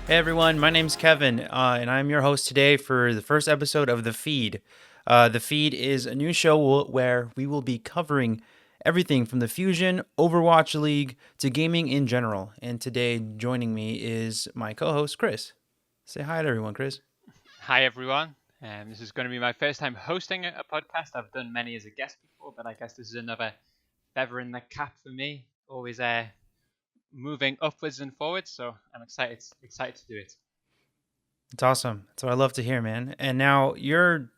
Hey everyone, my name's Kevin, and I'm your host today for the first episode of The Feed. The Feed is a new show where we will be covering everything from the Fusion, Overwatch League, to gaming in general. And today, joining me is my co host, Chris. Say hi to everyone, Chris. Hi everyone. This is going to be my first time hosting a podcast. I've done many as a guest before, but I guess this is another feather in the cap for me. Always moving upwards and forwards, so I'm excited to do it. It's awesome. That's what I love to hear, man. And now you're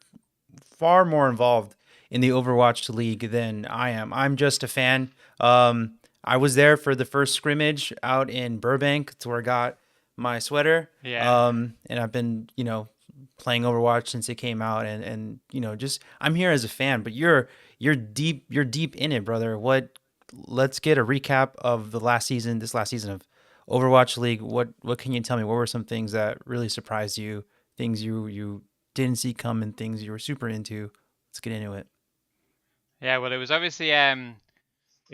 far more involved in the Overwatch League than I am. I'm just a fan. I was there for the first scrimmage out in Burbank. It's where I got my sweater. Yeah, And I've been, playing Overwatch since it came out, and just I'm here as a fan. But you're deep in it, brother. What? Let's get a recap of this last season of Overwatch League. What can you tell me? What were some things that really surprised you? Things you didn't see coming, things you were super into. Let's get into it. yeah. Well, it was obviously it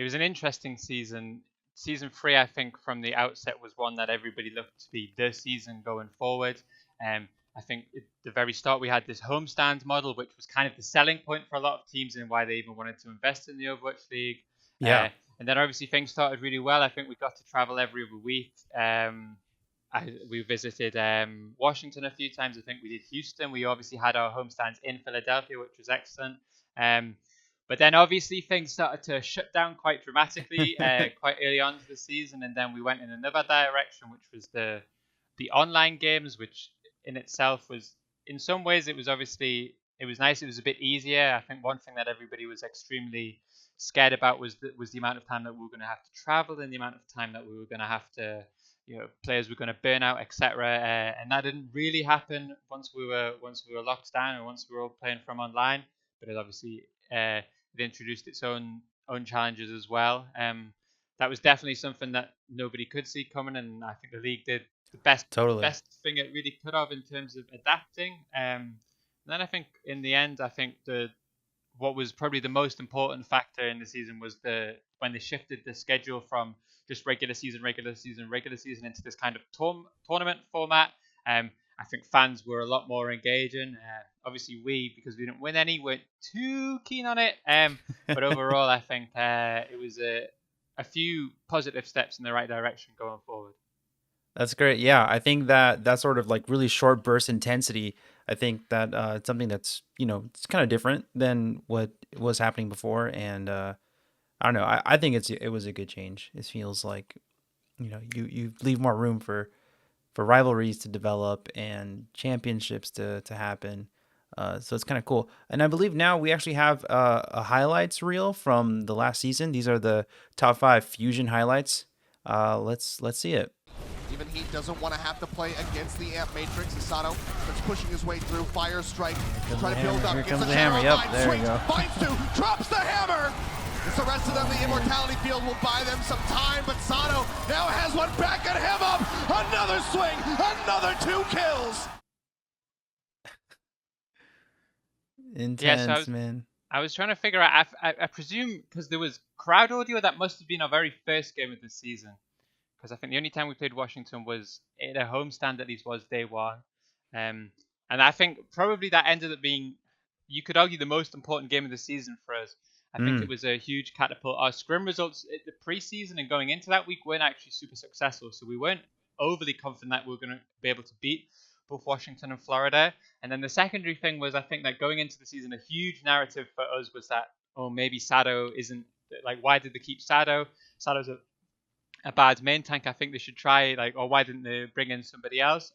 was an interesting season. Season three, I think, from the outset was one that everybody looked to be the season going forward. I think at the very start we had this homestand model, which was kind of the selling point for a lot of teams and why they even wanted to invest in the Overwatch League. Yeah, Uh, and then obviously things started really well. I think we got to travel every other week. We visited Washington a few times. I think we did Houston. We obviously had our homestands in Philadelphia, which was excellent. Um, but then obviously things started to shut down quite dramatically quite early on to the season, and then we went in another direction, which was the online games, which in itself was in some ways it was nice. It was a bit easier. I think one thing that everybody was extremely scared about was the amount of time that we were going to have to travel and the amount of time that we were going to have to players were going to burn out, etc. And that didn't really happen once we were locked down and once we were all playing from online. But it obviously it introduced its own challenges as well. That was definitely something that nobody could see coming, and I think the league did the best totally. best thing it really could have in terms of adapting. And then I think in the end, I think the what was probably the most important factor in the season was when they shifted the schedule from just regular season into this kind of tournament format. I think fans were a lot more engaging. Obviously, because we didn't win any, weren't too keen on it. But overall, I think it was a few positive steps in the right direction going forward. That's great. Yeah, I think that sort of like really short burst intensity. I think that it's something that's it's kind of different than what was happening before, and I don't know. I think it was a good change. It feels like you leave more room for rivalries to develop and championships to happen. So it's kind of cool. And I believe now we actually have a highlights reel from the last season. These are the top 5 fusion highlights. Let's see it. Even he doesn't want to have to play against the Amp Matrix. Asano starts pushing his way through. Fire strike. Trying to build up. Here Gets comes a the hammer. Shadow Yep, there you swings, go. finds two, drops the hammer. It's the rest of them. The Immortality Field will buy them some time, but Sano now has one backing him up. Another swing, another 2 kills. Yeah, so Intense, man. I was trying to figure out. I presume because there was crowd audio, that must have been our very first game of the season. Because I think the only time we played Washington was at a homestand, at least was day one. And I think probably that ended up being, you could argue, the most important game of the season for us. I think it Mm, was a huge catapult. Our scrim results at the preseason and going into that week weren't actually super successful, so we weren't overly confident that we were going to be able to beat both Washington and Florida. And then the secondary thing was, I think that going into the season, a huge narrative for us was that, oh, maybe Sado isn't, like, why did they keep Sado? Sado's a bad main tank. I think they should try, like, or why didn't they bring in somebody else?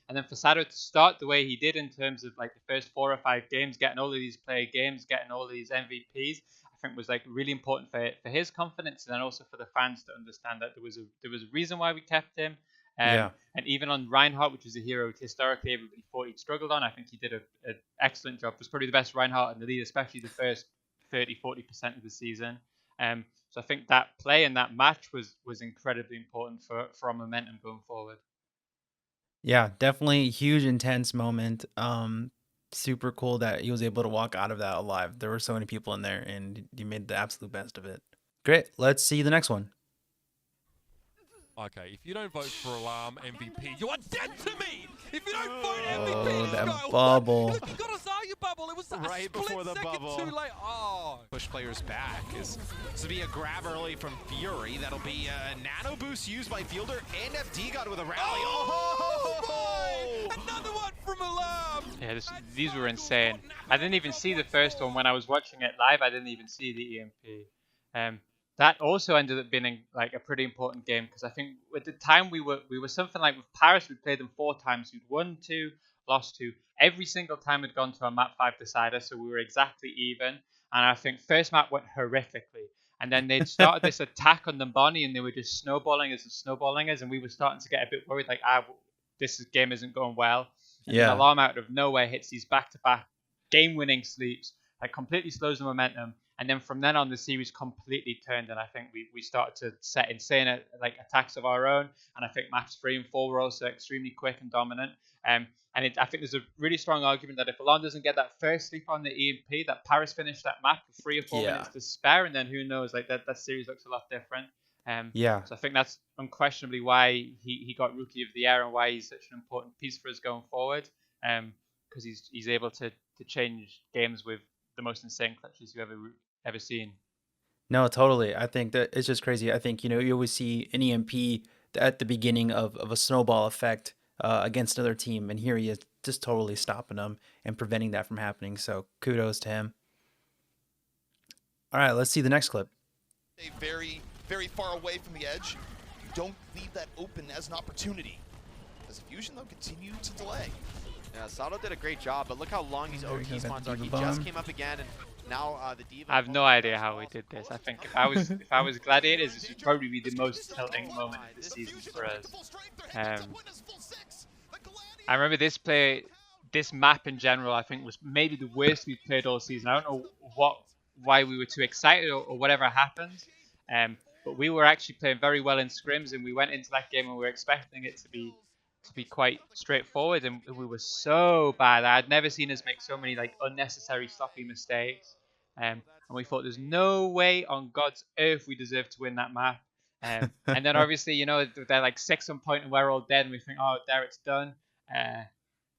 And then for Sado to start the way he did in terms of like the first 4 or 5 games, getting all of these player games, getting all of these MVPs, I think was like really important for his confidence, and then also for the fans to understand that there was a reason why we kept him. yeah. And even on Reinhardt, which was a hero historically everybody thought he'd struggled on, I think he did an excellent job. Was probably the best Reinhardt in the league, especially the first 30-40% of the season. So I think that play and that match was incredibly important for our momentum going forward. Yeah, definitely huge intense moment. Super cool that he was able to walk out of that alive. There were so many people in there and he made the absolute best of it. Great. Let's see the next one. Okay, if you don't vote for Alarm MVP, you are dead to me! If you don't vote MVP, Oh, this that guy, what? bubble. Look, you got Azaya bubble. It was a Right split before the second bubble. too late. Oh. Push players back. This will be a grab early from Fury. That'll be a nano boost used by Fielder and FD got with a rally. Oh, my! Another one from Alarm. Yeah, these were insane. I didn't even see the first one when I was watching it live. I didn't even see the EMP. That also ended up being like a pretty important game because I think at the time we were something like with Paris. We played them 4 times. We'd won 2, lost 2. Every single time we'd gone to a map 5 decider, so we were exactly even. And I think first map went horrifically. And then they'd started this attack on the Bonnie, and they were just snowballing us and snowballing us, and we were starting to get a bit worried, like, this game isn't going well. And then Yeah. Alarm out of nowhere hits these back-to-back game-winning sleeps, like completely slows the momentum. And then from then on, the series completely turned, and I think we started to set insane like attacks of our own. And I think maps 3 and 4 were also extremely quick and dominant. I think there's a really strong argument that if Alarm doesn't get that first sleep on the EMP, that Paris finished that map with 3 or 4 Yeah. minutes to spare, and then who knows, like that series looks a lot different. Yeah. So I think that's unquestionably why he got Rookie of the Year and why he's such an important piece for us going forward. Because he's able to change games with the most insane clutches you've ever seen. No, totally. I think that it's just crazy. I think, you always see an EMP at the beginning of a snowball effect against another team. And here he is just totally stopping them and preventing that from happening. So kudos to him. All right, let's see the next clip. Stay very, very far away from the edge. You don't leave that open as an opportunity. As Fusion, though, continue to delay. Yeah, Sato did a great job, but look how long these There we OT go, got spawns the are. He Diva just bomb. came up again, and now the Diva. I have no idea how he did this. I think if I was Gladiators, this would probably be the most tilting moment of the season for us. I remember this map in general, I think was maybe the worst we've played all season. I don't know why we were too excited or whatever happened. But we were actually playing very well in scrims, and we went into that game and we were expecting it to be quite straightforward, and we were so bad. I'd never seen us make so many like unnecessary sloppy mistakes. And we thought there's no way on God's earth we deserve to win that map. And then obviously, they're like 6 on point and we're all dead, and we think, oh, there it's done. And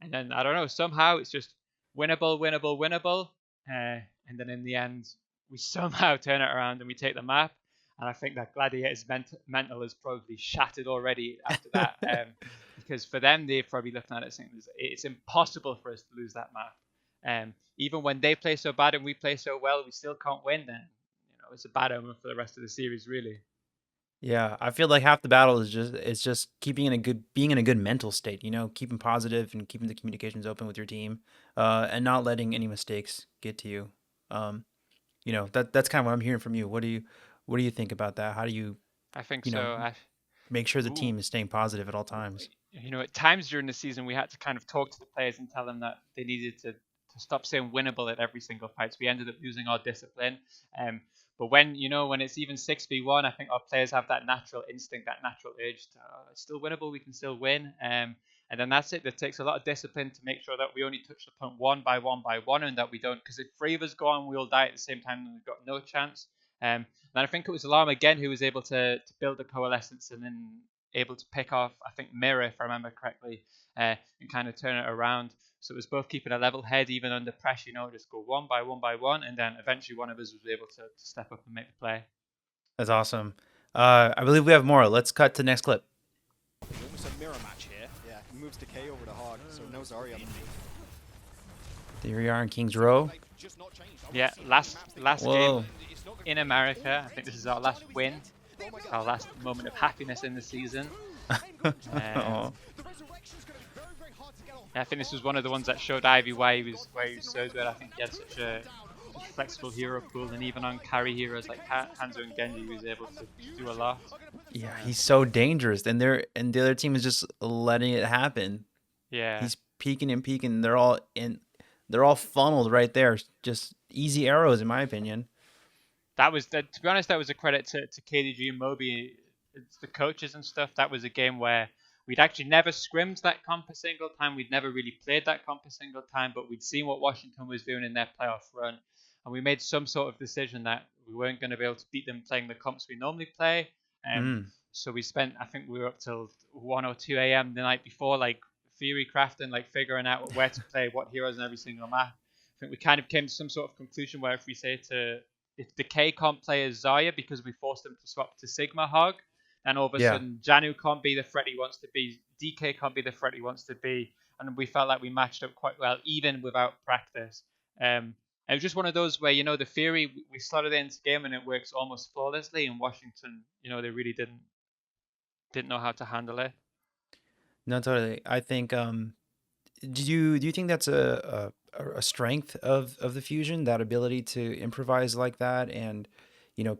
then I don't know, somehow it's just winnable, winnable, winnable. And then in the end, we somehow turn it around and we take the map. And I think that Gladiator's mental is probably shattered already after that. Because for them, they're probably looking at it saying it's impossible for us to lose that map. Even when they play so bad and we play so well, we still can't win. Then it's a bad omen for the rest of the series, really. Yeah, I feel like half the battle is just being in a good mental state, keeping positive and keeping the communications open with your team, and not letting any mistakes get to you. That's kind of what I'm hearing from you. What do you think about that? How do you, I think you know, so. make sure the team is staying positive at all times? At times during the season, we had to kind of talk to the players and tell them that they needed to stop saying winnable at every single fight. So we ended up losing our discipline. But when it's even 6v1, I think our players have that natural instinct, that natural urge to, it's still winnable, we can still win. And then that's it. It takes a lot of discipline to make sure that we only touch the point one by one, and that we don't, because if 3 of us go on, we all die at the same time, and we've got no chance. And I think it was Alarm again who was able to build a coalescence and then able to pick off, I think, Mirror, if I remember correctly, and kind of turn it around. So it was both keeping a level head even under pressure, just go one by one, and then eventually one of us was able to step up and make the play. That's awesome. I believe we have more. Let's cut to the next clip. Almost a mirror match here. Yeah, he moves Decay over to Hog, so no Zarya. There we are in King's Row. Yeah, last Whoa. game in America. I think this is our last win, our last moment of happiness in the season. Oh. I think this was one of the ones that showed Ivy why he was so good. I think he had such a flexible hero pool, and even on carry heroes like Hanzo and Genji, he was able to do a lot. Yeah, he's so dangerous, and the other team is just letting it happen. Yeah, He's peeking and peeking. They're all funneled right there. Just easy arrows, in my opinion. to be honest, that was a credit to KDG and Moby, it's the coaches and stuff. That was a game where we'd actually never scrimmed that comp a single time. We'd never really played that comp a single time, but we'd seen what Washington was doing in their playoff run, and we made some sort of decision that we weren't going to be able to beat them playing the comps we normally play. So we spent, I think we were up till 1 or 2 a.m. the night before, like theory crafting, like figuring out where to play what heroes in every single map. I think we kind of came to some sort of conclusion where if Decay can't play as Zarya because we forced him to swap to Sigma Hog, and all of a Yeah. sudden Janu can't be the threat he wants to be, DK can't be the threat he wants to be, and we felt like we matched up quite well even without practice. It was just one of those where, the theory, we slotted it into game and it works almost flawlessly. In Washington, they really didn't know how to handle it. No, totally. I think do you think that's a strength of the fusion, that ability to improvise like that and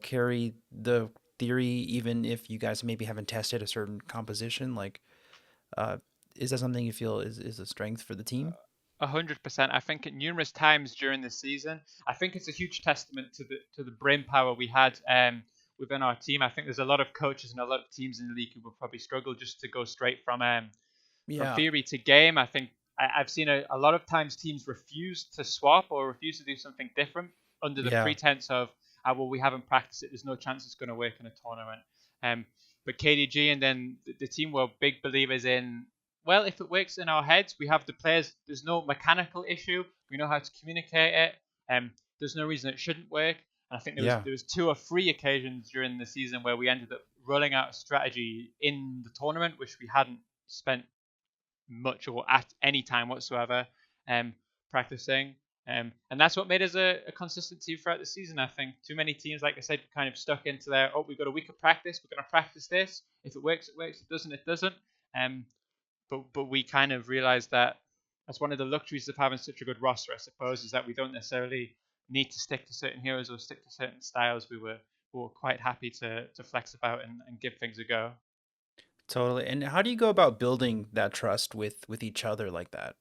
carry the theory even if you guys maybe haven't tested a certain composition? Like, uh, is that something you feel is a strength for the team? 100%. I think at numerous times during the season, I think it's a huge testament to the brain power we had within our team. I think there's a lot of coaches and a lot of teams in the league who will probably struggle just to go straight from Yeah. theory to game. I think I've seen a lot of times teams refuse to swap or refuse to do something different under the Yeah. pretense of, well, we haven't practiced it. There's no chance it's going to work in a tournament. But KDG and then the team were big believers in, well, if it works in our heads, we have the players. There's no mechanical issue. We know how to communicate it. There's no reason it shouldn't work. And I think Yeah. there was 2 or 3 occasions during the season where we ended up rolling out a strategy in the tournament, which we hadn't spent much or at any time whatsoever practicing. And that's what made us a consistent team throughout the season. I think too many teams, like I said, kind of stuck into their, we've got a week of practice, we're going to practice this. If it works, it works. If it doesn't, it doesn't. But we kind of realized that that's one of the luxuries of having such a good roster, I suppose, is that we don't necessarily need to stick to certain heroes or stick to certain styles. We were quite happy to flex about and give things a go. Totally. And how do you go about building that trust with each other like that?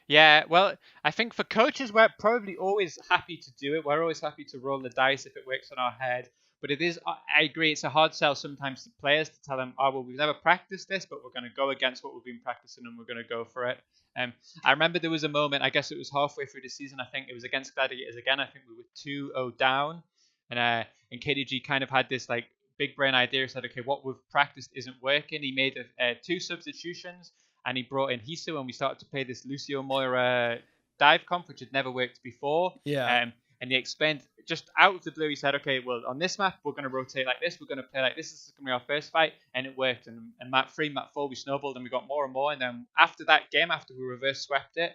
Yeah, well, I think for coaches, we're probably always happy to do it. We're always happy to roll the dice if it works on our head. But it is, I agree, it's a hard sell sometimes to players to tell them, well, we've never practiced this, but we're going to go against what we've been practicing and we're going to go for it. I remember there was a moment, I guess it was halfway through the season, I think it was against Gladiators again. I think we were 2-0 down. And KDG kind of had this like big brain idea, said, okay, what we've practiced isn't working. He made 2 substitutions and he brought in Hisu, and we started to play this Lucio Moira dive comp, which had never worked before. Yeah. And he explained just out of the blue, he said, okay, well, on this map, we're going to rotate like this, we're going to play like this is going to be our first fight, and it worked. And map 3, map 4, we snowballed, and we got more and more. And then after that game, after we reverse swept it,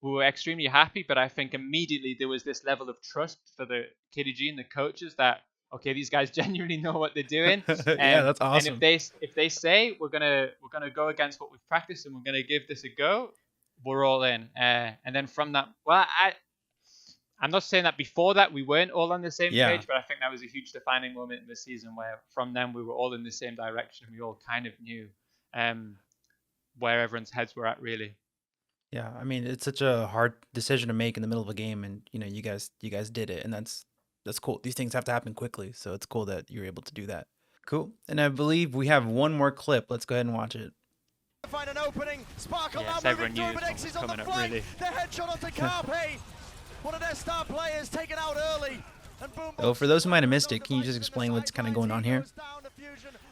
we were extremely happy, but I think immediately there was this level of trust for the KDG and the coaches that, okay, these guys genuinely know what they're doing. Yeah, that's And awesome. if they say we're gonna go against what we've practiced and we're gonna give this a go, we're all in. And then from that, well, I'm not saying that before that we weren't all on the same Yeah. page, but I think that was a huge defining moment in the season where from then we were all in the same direction. We all kind of knew where everyone's heads were at, really. Yeah, I mean, it's such a hard decision to make in the middle of a game, and you guys did it, and that's cool. These things have to happen quickly, so it's cool that you're able to do that. Cool. And I believe we have one more clip. Let's go ahead and watch it. Find an opening. Sparkle Yes, now everyone moving knew through, but this X one is was on the coming up, flank. really. The headshot onto Carpe. One of their star players taken out early. And boom, Oh, for those who might have missed it, can you just explain what's kind of going on here?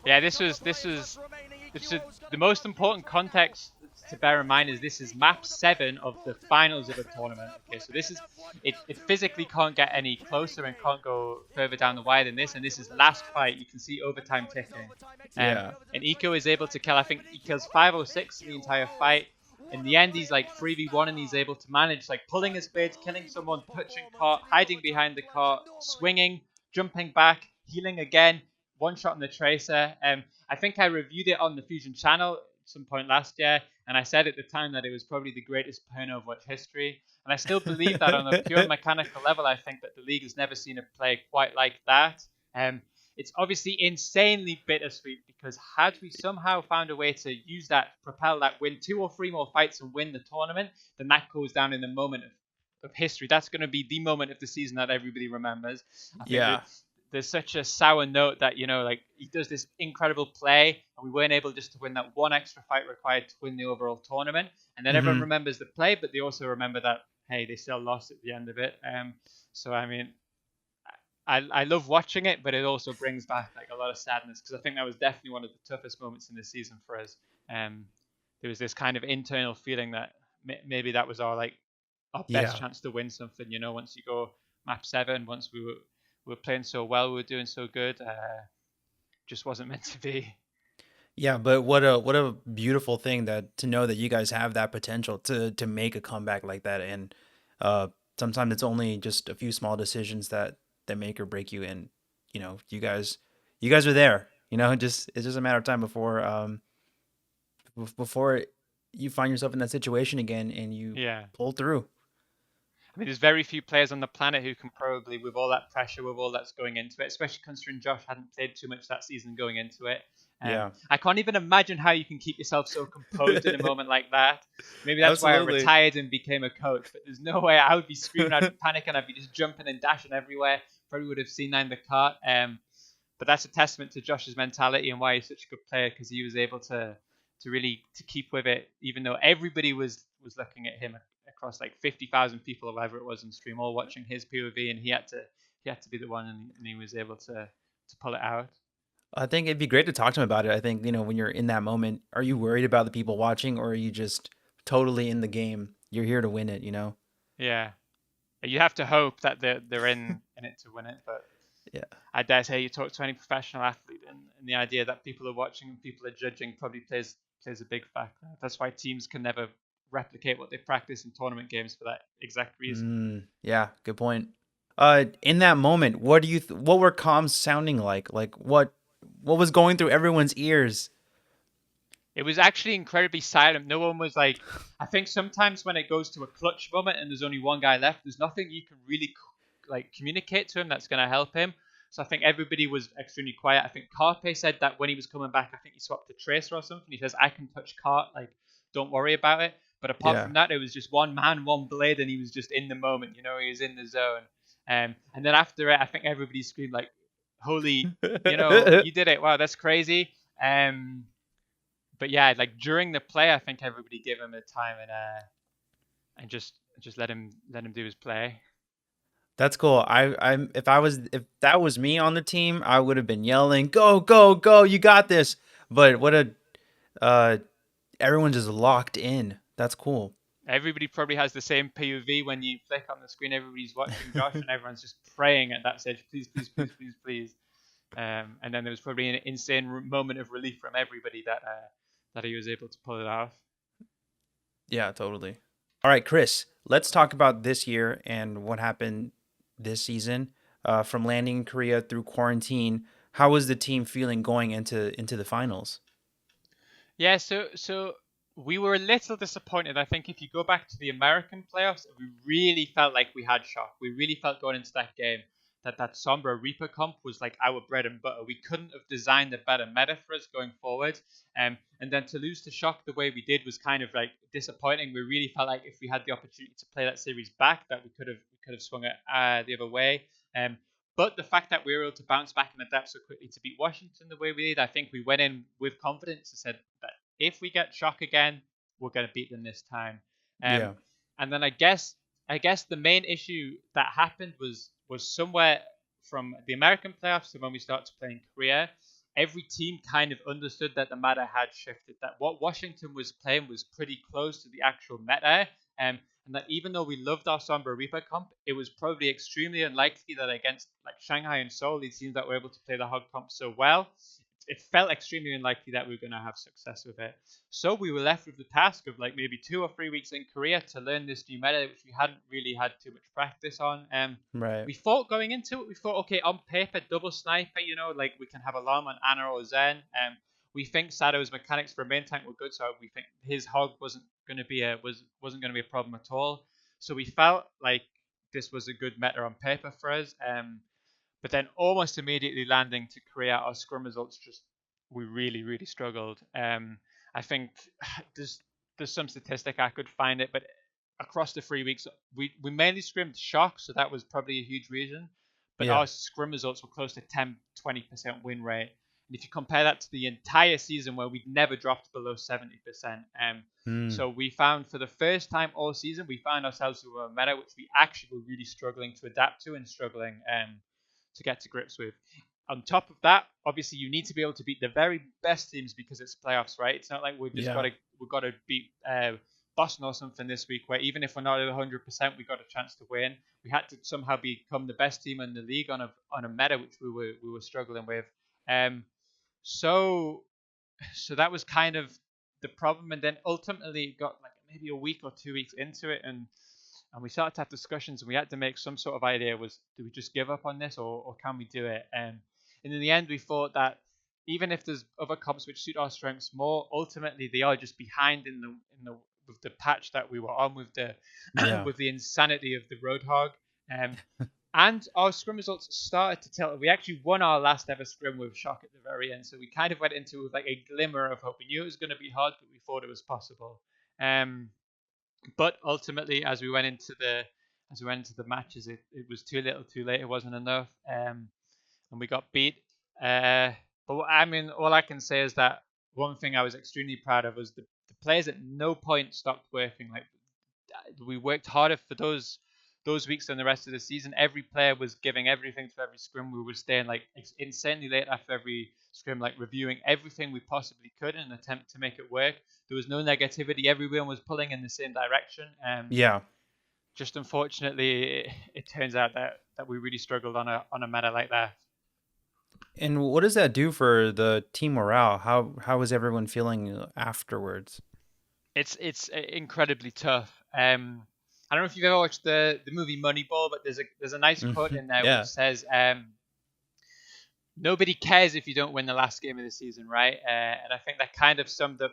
Yeah, this is the most important context to bear in mind is this is map 7 of the finals of a tournament. Okay, so this is it physically can't get any closer and can't go further down the wire than this, and this is last fight. You can see overtime ticking. Yeah. And Eco is able to kill, I think he kills 5 or 6 in the entire fight. In the end, he's like 3v1 and he's able to manage like pulling his blades, killing someone, touching cart, hiding behind the cart, swinging, jumping back, healing again, one shot on the tracer. I think I reviewed it on the Fusion channel at some point last year, and I said at the time that it was probably the greatest player of Overwatch history. And I still believe that on a pure mechanical level. I think that the league has never seen a play quite like that. It's obviously insanely bittersweet because had we somehow found a way to use that, propel that, win 2 or 3 more fights and win the tournament, then that goes down in the moment of history. That's going to be the moment of the season that everybody remembers. I think Yeah. there's such a sour note that, like he does this incredible play and we weren't able just to win that one extra fight required to win the overall tournament. And then everyone remembers the play, but they also remember that, hey, they still lost at the end of it. So, I mean, I love watching it, but it also brings back like a lot of sadness because I think that was definitely one of the toughest moments in the season for us. Um, there was this kind of internal feeling that maybe that was our best Yeah. chance to win something. You know, once you go map 7, once we were playing so well, we were doing so good, just wasn't meant to be. Yeah, but what a beautiful thing that to know that you guys have that potential to make a comeback like that, and uh sometimes it's only just a few small decisions that make or break you, and you guys are there. Just it's just a matter of time before you find yourself in that situation again and you Yeah. pull through. I mean, there's very few players on the planet who can probably, with all that pressure, with all that's going into it, especially considering Josh hadn't played too much that season going into it. Yeah. I can't even imagine how you can keep yourself so composed in a moment like that. Maybe that's why I Absolutely. retired and became a coach, but there's no way I would be screaming, I'd be panicking, I'd be just jumping and dashing everywhere. Probably would have seen that in the cart. But that's a testament to Josh's mentality and why he's such a good player because he was able to really to keep with it, even though everybody was looking at him across like 50,000 people or whatever it was in stream, all watching his POV, and he had to be the one, and he was able to pull it out. I think it'd be great to talk to him about it. I think, when you're in that moment, are you worried about the people watching or are you just totally in the game? You're here to win it? Yeah, you have to hope that they're in it to win it, but Yeah. I dare say you talk to any professional athlete, and the idea that people are watching and people are judging probably plays a big factor. That's why teams can never replicate what they practice in tournament games for that exact reason. Yeah, good point. In that moment, what were comms sounding like? Like what was going through everyone's ears? It was actually incredibly silent. No one was like. I think sometimes when it goes to a clutch moment and there's only one guy left, there's nothing you can really like communicate to him that's going to help him. So I think everybody was extremely quiet. I think Carpe said that when he was coming back, I think he swapped to Tracer or something. He says, "I can touch Cart, like don't worry about it." But apart Yeah. from that, it was just one man, one blade, and he was just in the moment. You know, he was in the zone. And then after it, I think everybody screamed like, "Holy, you did it! Wow, that's crazy." But yeah, like during the play, I think everybody gave him a time and just let him do his play. That's cool. If that was me on the team, I would have been yelling, "Go, go, go, you got this." But uh everyone just locked in. That's cool. Everybody probably has the same POV when you flick on the screen. Everybody's watching Josh, and everyone's just praying at that stage, please, please, please, please, please. And then there was probably an insane moment of relief from everybody that he was able to pull it off. Yeah, totally. All right, Chris, let's talk about this year and what happened this season. From landing in Korea through quarantine, how was the team feeling going into the finals? Yeah, so we were a little disappointed. I think if you go back to the American playoffs, we really felt like we had shock. We really felt going into that game that Sombra Reaper comp was like our bread and butter. We couldn't have designed a better meta for us going forward. And then to lose to Shock the way we did was kind of like disappointing. We really felt like if we had the opportunity to play that series back, that we could have swung it the other way. Um, but the fact that we were able to bounce back and adapt so quickly to beat Washington the way we did, I think we went in with confidence and said that if we get Shock again, we're going to beat them this time. Um, Yeah. and then I guess the main issue that happened was somewhere from the American playoffs to when we started playing Korea. Every team kind of understood that the meta had shifted. That what Washington was playing was pretty close to the actual meta. And that even though we loved our Sombra Reaper comp, it was probably extremely unlikely that against like Shanghai and Seoul, these teams that were able to play the Hog comp so well, it felt extremely unlikely that we were going to have success with it. So we were left with the task of like maybe 2 or 3 weeks in Korea to learn this new meta, which we hadn't really had too much practice on. Right. We thought going into it, we thought, okay, on paper, double sniper, like we can have alarm on Ana or Zen. We think Sadow's mechanics for a main tank were good, so we think his hog wasn't going to be a problem at all. So we felt like this was a good meta on paper for us. But then almost immediately landing to Korea, our scrum results just we really really struggled. I think there's there's some statistic I could find it, but across the 3 weeks we mainly scrimmed Shock, so that was probably a huge reason. But Yeah. our scrum results were close to 10-20% win rate. And if you compare that to the entire season where we'd never dropped below 70%, Hmm. so we found for the first time all season, we found ourselves with a meta which we actually were really struggling to adapt to and struggling to get to grips with. On top of that, obviously you need to be able to beat the very best teams because it's playoffs, right? It's not like Yeah. we've got to beat Boston or something this week, where even if we're not at 100%, we got a chance to win. We had to somehow become the best team in the league on a meta which we were struggling with. Um, so so that was kind of the problem, and then ultimately it got like maybe a week or 2 weeks into it, and we started to have discussions, and we had to make some sort of idea: was do we just give up on this, or can we do it? And in the end we thought that even if there's other comps which suit our strengths more, ultimately they are just behind in the with the patch that we were on, with the Yeah. with the insanity of the Roadhog. And our scrum results started to tell. We actually won our last ever scrum with Shock at the very end, so we kind of went into it with like a glimmer of hope. We knew it was going to be hard, but we thought it was possible. Um, but ultimately, as we went into the matches, it was too little, too late. It wasn't enough, and we got beat. But I mean, all I can say is that one thing I was extremely proud of was the players at no point stopped working. Like we worked harder for those weeks than the rest of the season. Every player was giving everything to every scrum. We were staying like insanely late after every scrum, like reviewing everything we possibly could in an attempt to make it work. There was no negativity. Everyone was pulling in the same direction. Yeah. Just unfortunately, it turns out that we really struggled on a meta like that. And what does that do for the team morale? How is everyone feeling afterwards? It's incredibly tough. I don't know if you've ever watched the movie Moneyball, but there's a nice quote in there which Yeah. says, "Nobody cares if you don't win the last game of the season," right? And I think that kind of summed up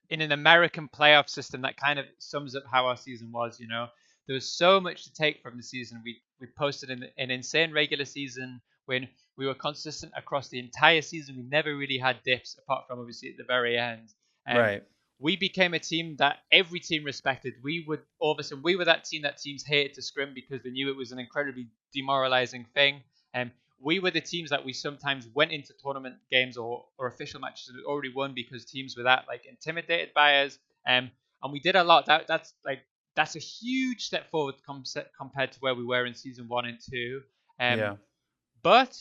in an American playoff system. That kind of sums up how our season was. You know, there was so much to take from the season. We posted an insane regular season when we were consistent across the entire season. We never really had dips, apart from obviously at the very end. Um, Right. we became a team that every team respected. We would all of a sudden we were that team that teams hated to scrim because they knew it was an incredibly demoralizing thing. And we were the teams that we sometimes went into tournament games or official matches and already won because teams were that like intimidated by us. And we did a lot. That's a huge step forward compared to where we were in season 1 and 2. Um, Yeah. but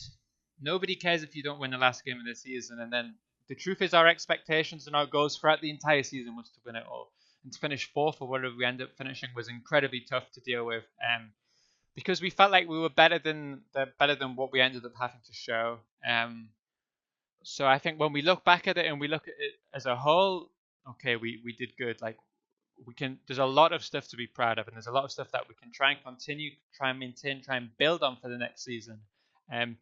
nobody cares if you don't win the last game of the season. And then the truth is, our expectations and our goals throughout the entire season was to win it all. And to finish fourth or whatever we end up finishing was incredibly tough to deal with. Because we felt like we were better than what we ended up having to show. So I think when we look back at it and we look at it as a whole, okay, we did good. Like we can, there's a lot of stuff to be proud of, and there's a lot of stuff that we can try and continue, try and maintain, try and build on for the next season. Um,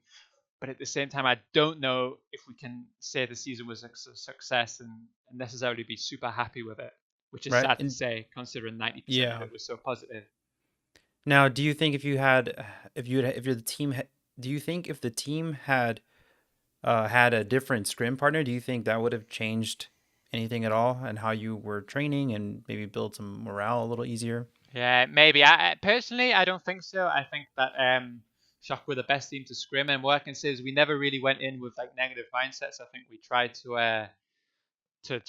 but at the same time, I don't know if we can say the season was a success and necessarily be super happy with it, which is Right. sad to And say, considering 90% of yeah. it was so positive. Now, do you think if you're the team, do you think if the team had a different scrim partner, do you think that would have changed anything at all and how you were training and maybe build some morale a little easier? Yeah, maybe. I personally, I don't think so. I think that Shock were the best team to scrim, and what I can say is we never really went in with like negative mindsets. I think we tried to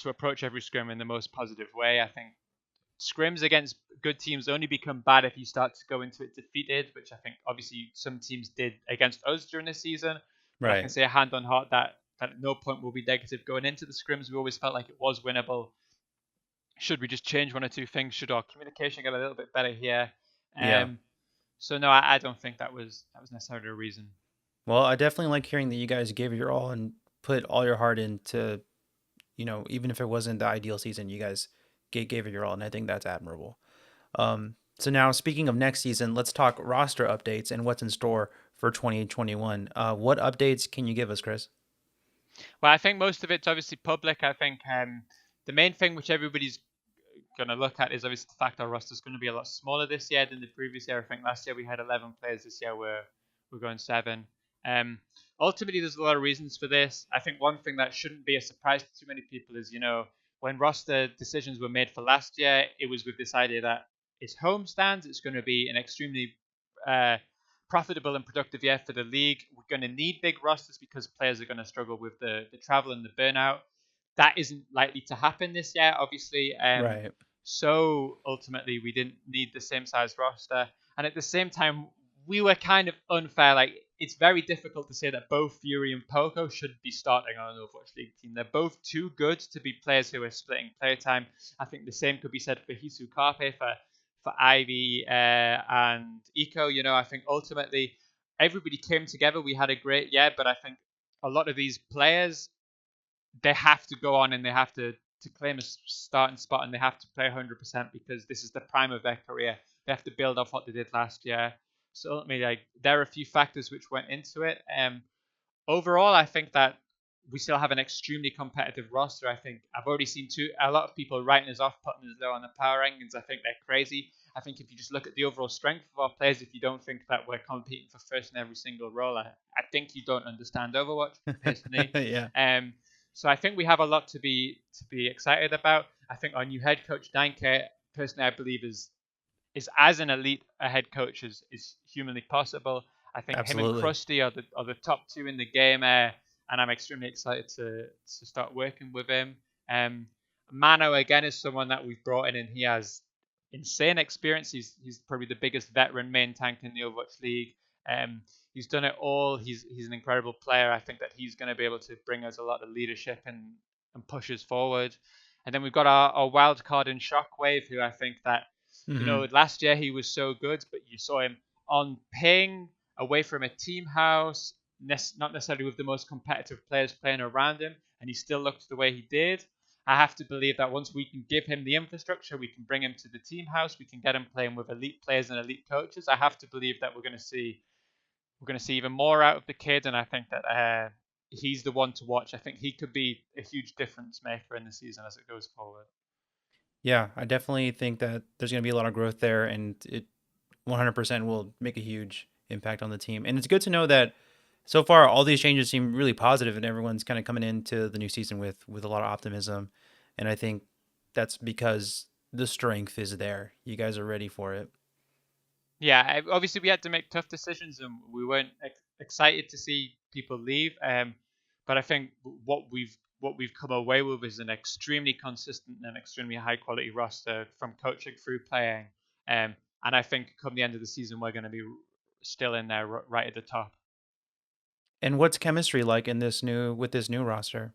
approach every scrim in the most positive way. I think scrims against good teams only become bad if you start to go into it defeated, which I think obviously some teams did against us during this season. But I can Right. say hand on heart that at no point will be negative going into the scrims. We always felt like it was winnable. Should we just change one or two things? Should our communication get a little bit better here? Yeah. Um, so no, I don't think that was necessarily a reason. Well, I definitely like hearing that you guys gave your all and put all your heart into, even if it wasn't the ideal season, you guys gave it your all, and I think that's admirable. So now, speaking of next season, let's talk roster updates and what's in store for 2021. What updates can you give us, Chris? Well, I think most of it's obviously public. I think the main thing which everybody's going to look at is obviously the fact our roster is going to be a lot smaller this year than the previous year. I think last year we had 11 players. This year we're going 7. Um, Ultimately, there's a lot of reasons for this. I think one thing that shouldn't be a surprise to too many people is, when roster decisions were made for last year, it was with this idea that it's home stands. It's going to be an extremely uh, profitable and productive year for the league. We're going to need big rosters because players are going to struggle with the travel and the burnout. That isn't likely to happen this year, obviously. Right. So ultimately, we didn't need the same size roster. And at the same time, we were kind of unfair. Like, it's very difficult to say that both Fury and Poco should be starting on an Overwatch League team. They're both too good to be players who are splitting player time. I think the same could be said for Hisu Carpe, for Ivy and Eco. You know, I think ultimately everybody came together. We had a great year, but I think a lot of these players, they have to go on and they have to claim a starting spot, and they have to play 100% because this is the prime of their career. They have to build off what they did last year. So ultimately, like, there are a few factors which went into it. Overall, I think that we still have an extremely competitive roster. I think I've already seen a lot of people writing us off, putting us low on the power rankings. I think they're crazy. I think if you just look at the overall strength of our players, if you don't think that we're competing for first in every single role, I think you don't understand Overwatch personally. Yeah, So I think we have a lot to be excited about. I think our new head coach 9K, personally, I believe is as an elite a head coach as is humanly possible. I think him and absolutely. Krusty are the top two in the game, and I'm extremely excited to start working with him. Um, Mano again is someone that we've brought in, and he has insane experience. He's probably the biggest veteran main tank in the Overwatch League. Um, he's done it all. He's an incredible player. I think that he's going to be able to bring us a lot of leadership and push us forward. And then we've got our wild card in Shockwave, who I think that, you know, Hmm. last year he was so good, but you saw him on ping, away from a team house, not necessarily with the most competitive players playing around him, and he still looked the way he did. I have to believe that once we can give him the infrastructure, we can bring him to the team house, we can get him playing with elite players and elite coaches. I have to believe that we're going to see even more out of the kid, and I think that he's the one to watch. I think he could be a huge difference maker in the season as it goes forward. Yeah, I definitely think that there's going to be a lot of growth there, and it 100% will make a huge impact on the team. And it's good to know that so far all these changes seem really positive, and everyone's kind of coming into the new season with a lot of optimism. And I think that's because the strength is there. You guys are ready for it. Yeah, obviously we had to make tough decisions, and we weren't excited to see people leave. But I think what we've come away with is an extremely consistent and extremely high quality roster from coaching through playing. And I think come the end of the season, we're going to be still in there right at the top. And what's chemistry like in this new with this new roster?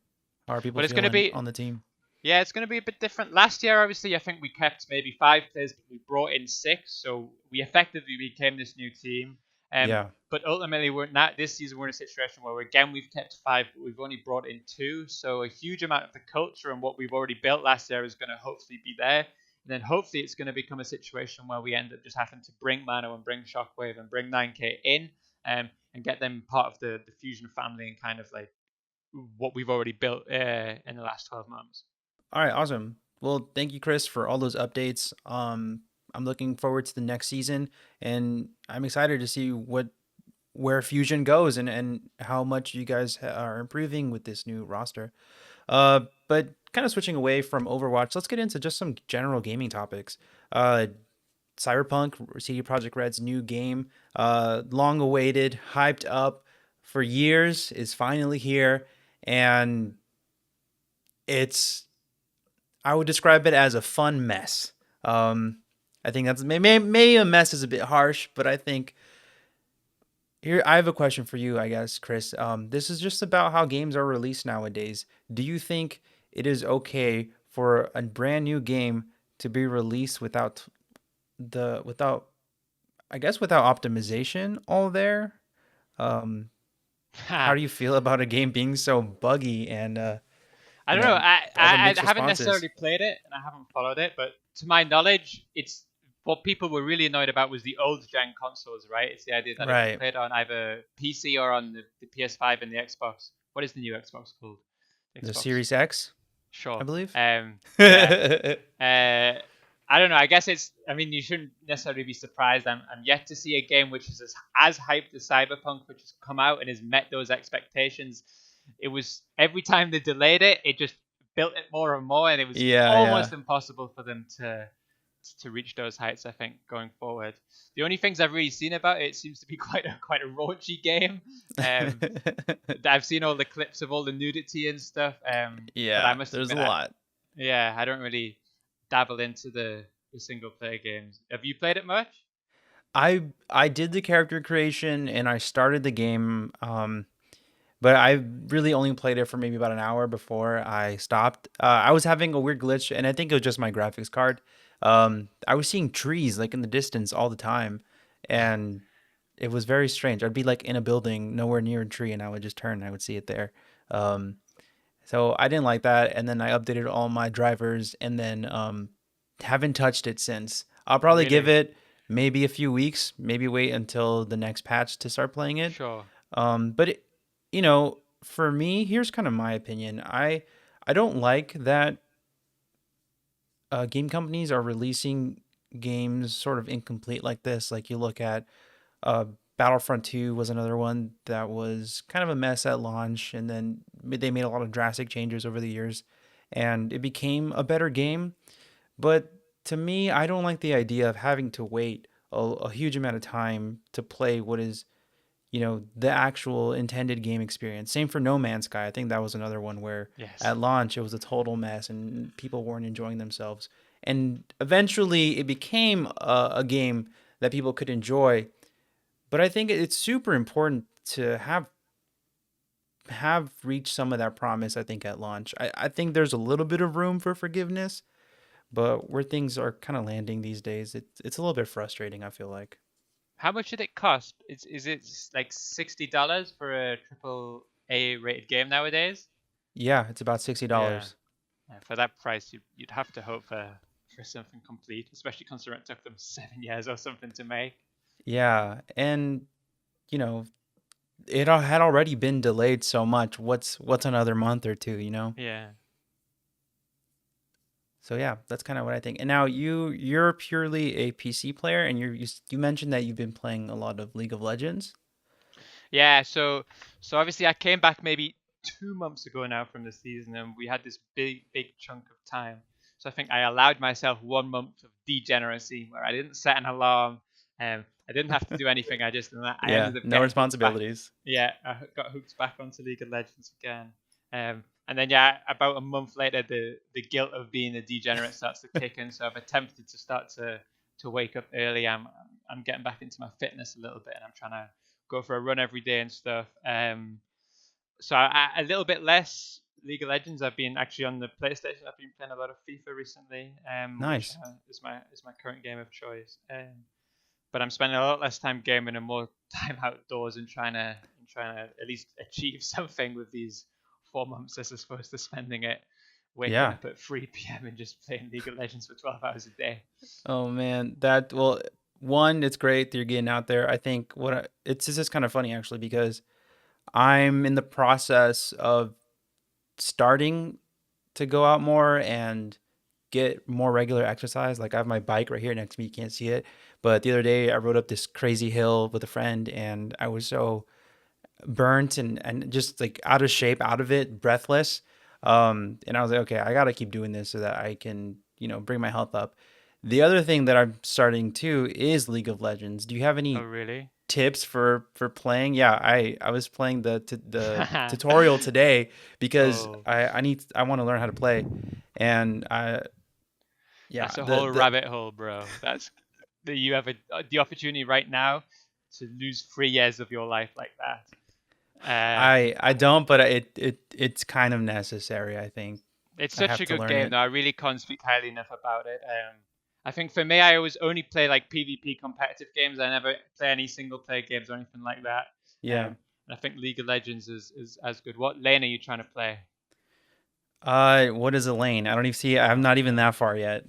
How are people But it's going to feeling be on the team? Yeah, it's going to be a bit different. Last year, obviously, I think we kept maybe 5 players, but we brought in 6, so we effectively became this new team. Yeah. But ultimately, we're not this season. We're in a situation where again we've kept 5, but we've only brought in 2. So a huge amount of the culture and what we've already built last year is going to hopefully be there. And then hopefully it's going to become a situation where we end up just having to bring Mano and bring Shockwave and bring 9K in, and get them part of the Fusion family and kind of like what we've already built in the last 12 months. All right, awesome. Well, thank you, Chris, for all those updates. I'm looking forward to the next season, and I'm excited to see where Fusion goes and how much you guys are improving with this new roster. But kind of switching away from Overwatch, let's get into just some general gaming topics. Uh, Cyberpunk, CD Projekt Red's new game, long awaited, hyped up for years, is finally here, and it's I would describe it as a fun mess. I think that's maybe a mess is a bit harsh, but I think here I have a question for you, I guess, Chris. This is just about how games are released nowadays. Do you think it is okay for a brand new game to be released without I guess without optimization all there? Um, how do you feel about a game being so buggy and I you don't know. know all the I mixed haven't responses? necessarily played it and I haven't followed it, but to my knowledge, it's what people were really annoyed about was the old gen consoles, right? It's the idea that if you Right. played on either PC or on the PS5 and the Xbox, what is the new Xbox called? The The Xbox, Series X, I sure. believe. Yeah. Uh, I don't know. I guess it's. I mean, you shouldn't necessarily be surprised. I'm yet to see a game which is as hyped as Cyberpunk, which has come out and has met those expectations. It was every time they delayed it, it just built it more and more, and it was Yeah, yeah. almost impossible for them to reach those heights. I think going forward, the only things I've really seen about it, it seems to be quite a raunchy game. Um, I've seen all the clips of all the nudity and stuff. But I Yeah, must there's a admit, lot. yeah, I don't really dabble into the single player games. Have you played it much? I did the character creation and I started the game, but I really only played it for maybe about an hour before I stopped. I was having a weird glitch, and I think it was just my graphics card. I was seeing trees like in the distance all the time, and it was very strange. I'd be like in a building nowhere near a tree, and I would just turn and I would see it there. Um, so I didn't like that, and then I updated all my drivers, and then haven't touched it since. I'll probably give Really? it maybe a few weeks, maybe wait until the next patch to start playing it. Sure. But for me, here's kind of my opinion. I don't like that game companies are releasing games sort of incomplete like this. Like you look at uh, Battlefront 2 was another one that was kind of a mess at launch, and then they made a lot of drastic changes over the years, and it became a better game. But to me, I don't like the idea of having to wait a huge amount of time to play what is, the actual intended game experience. Same for No Man's Sky. I think that was another one where Yes. at launch it was a total mess and people weren't enjoying themselves. And eventually it became a game that people could enjoy. But I think it's super important to have reached some of that promise. I think at launch, I think there's a little bit of room for forgiveness, but where things are kind of landing these days, it's a little bit frustrating. I feel like. How much did it cost? Is it like $60 for a triple A rated game nowadays? Yeah, it's about Yeah. $60. Yeah, for that price, you'd have to hope for something complete, especially considering it took them 7 years or something to make. Yeah, and you know, had already been delayed so much. What's another month or two, you know? Yeah. So yeah, that's kind of what I think. And now you're purely a PC player, and you mentioned that you've been playing a lot of League of Legends. Yeah, so obviously I came back maybe 2 months ago now from the season, and we had this big chunk of time. So I think I allowed myself 1 month of degeneracy where I didn't set an alarm, and I didn't have to do anything. I Yeah, ended up no getting hooked back. responsibilities. Yeah, got hooked back onto League of Legends again. And then yeah, about a month later, the guilt of being a degenerate starts to kick in. So I've attempted to start to wake up early. I'm getting back into my fitness a little bit, and I'm trying to go for a run every day and stuff. So a little bit less League of Legends. I've been actually on the PlayStation. I've been playing a lot of FIFA recently, which Nice. is my current game of choice. But I'm spending a lot less time gaming and more time outdoors and trying to at least achieve something with these 4 months as opposed to spending it waking Yeah. up at 3 p.m. and just playing League of Legends for 12 hours a day. Oh man, that well, one, it's great that you're getting out there. I think it's just kind of funny actually because I'm in the process of starting to go out more and get more regular exercise. Like I have my bike right here next to me. You can't see it. But the other day I rode up this crazy hill with a friend and I was so burnt and just like out of shape, out of it, breathless. And I was like, okay, I gotta keep doing this so that I can, bring my health up. The other thing that I'm starting too is League of Legends. Do you have Oh, any really? tips for playing? Yeah, I was playing the tutorial today because Oh, I want to learn how to play, and yeah, that's a whole the rabbit hole, bro. That's that you have the opportunity right now to lose 3 years of your life like that. I don't, but it's kind of necessary. I think It's I such have a to good learn game, it. though. I really can't speak highly enough about it. I think for me, I always only play like PvP competitive games. I never play any single player games or anything like that. Yeah. And I think League of Legends is as good. What lane are you trying to play? What is a lane? I don't even see. I'm not even Okay. that far yet.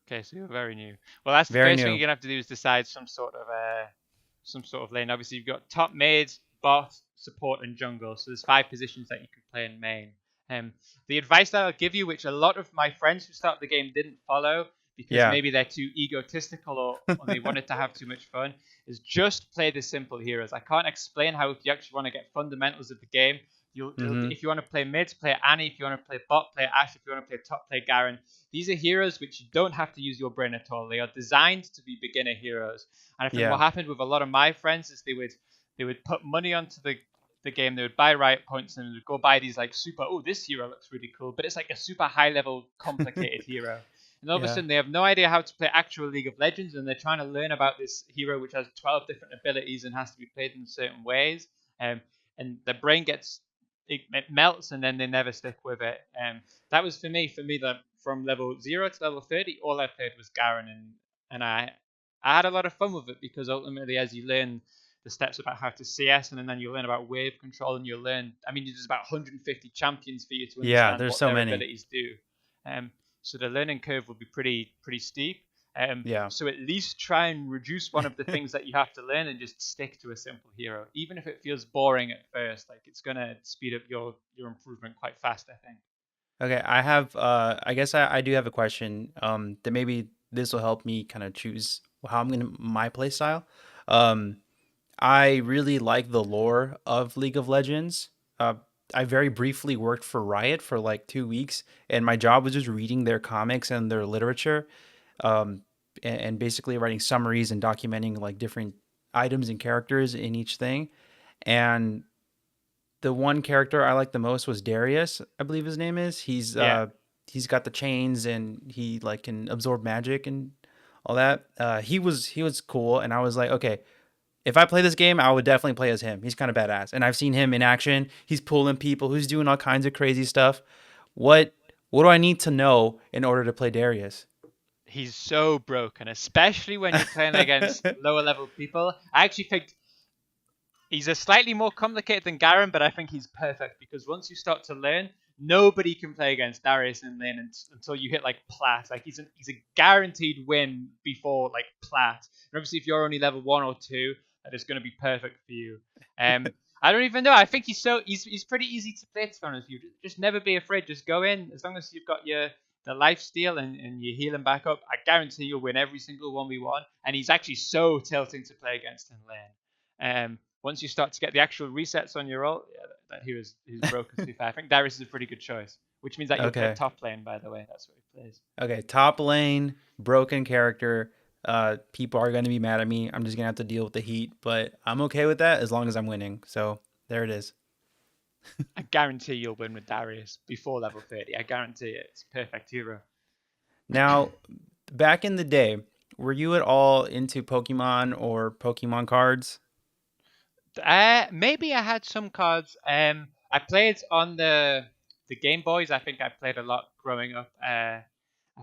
Okay, so you're very new. Well, that's the Very first thing new. you're gonna have to do is decide some sort of lane. Obviously, you've got top mid, bot, support, and jungle. So there's 5 positions that you can play in main. The advice that I'll give you, which a lot of my friends who started the game didn't follow because Yeah. maybe they're too egotistical or they wanted to have too much fun, is just play the simple heroes. I can't explain how if you actually want to get fundamentals of the game, Mm-hmm. if you want to play mid, play Annie. If you want to play bot, play Ash. If you want to play top, play Garen. These are heroes which you don't have to use your brain at all. They are designed to be beginner heroes. And I think what Yeah. happened with a lot of my friends is they would put money onto the game. They would buy riot points and would go buy these like super. Oh, this hero looks really cool, but it's like a super high level complicated hero. and all of a Yeah. sudden they have no idea how to play actual League of Legends, and they're trying to learn about this hero which has 12 different abilities and has to be played in certain ways. Um, and their brain gets it melts, and then they never stick with it. That was for me. For me, that from level 0 to level 30, all I played was Garen, and I had a lot of fun with it because ultimately, as you learn the steps about how to CS, and then you learn about wave control, and you learn. I mean, there's about 150 champions for you to Yeah, understand there's what so their many. abilities do. So the learning curve will be pretty steep. Yeah. So at least try and reduce one of the things that you have to learn and just stick to a simple hero, even if it feels boring at first. Like it's gonna speed up your improvement quite fast, I think. Okay, I guess I do have a question. That maybe this will help me kind of choose how I'm gonna my play style. Um, I really like the lore of League of Legends. Uh, I very briefly worked for Riot for like 2 weeks, and my job was just reading their comics and their literature, um, and basically writing summaries and documenting like different items and characters in each thing. And the one character I liked the most was Darius, I believe his name is. Yeah, He's got the chains and he like can absorb magic and all that. He was cool, and I was like, okay, if I play this game, I would definitely play as him. He's kind of badass, and I've seen him in action. He's pulling people. He's doing all kinds of crazy stuff. What what do I need to know in order to play Darius? he's so broken, especially when you're playing against lower level people. I actually think he's a slightly more complicated than Garen, but I think he's perfect because once you start to learn, nobody can play against Darius in lane until you hit like plat. Like he's a guaranteed win before like plat. And obviously, if you're only level 1 or 2, that is going to be perfect for you. Um, I don't even know. I think he's pretty easy to play. To be honest, you just never be afraid. Just go in as long as you've got the life steal and you heal him back up. I guarantee you'll win every single 1v1. And he's actually so tilting to play against in lane. Once you start to get the actual resets on your ult, yeah, that he was broken. To be fair, I think Darius is a pretty good choice, which means that you'll play Okay. top lane. By the way, that's what he plays. Okay, top lane, broken character. People are going to be mad at me. I'm just going to have to deal with the heat, but I'm okay with that as long as I'm winning. So, there it is. I guarantee you'll win with Darius before level 30. I guarantee it. It's a perfect hero. Now, back in the day, were you at all into Pokemon or Pokemon cards? Maybe I had some cards. I played on the Game Boys. I think I played a lot growing up. I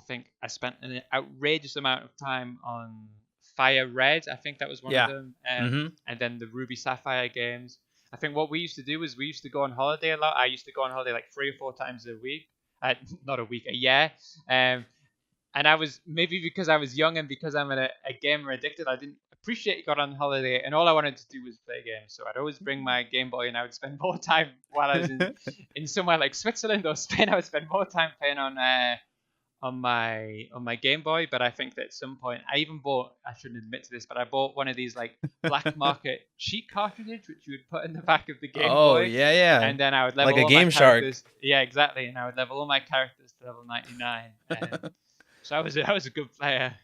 think I spent an outrageous amount of time on Fire Red. I think that was one of Yeah. them. Mhm. And then the Ruby Sapphire games. I think what we used to do is we used to go on holiday a lot. I used to go on holiday like 3 or 4 times a week. Not a week, a year. Um, and I was maybe because I was young and because I'm a gamer addicted, I didn't appreciate got on holiday, and all I wanted to do was play games. So I'd always bring my Game Boy, and I would spend more time while I was in somewhere like Switzerland or Spain. I would spend more time playing on my Game Boy. But I think that at some point, I even bought. I shouldn't admit to this, but I bought one of these like black market cheat cartridges, which you would put in the back of the Game Oh, Boy, yeah, yeah. and then I would Like level a all my Game Shark. characters. Yeah, exactly, and I would level all my characters to level 99. So I was a good player.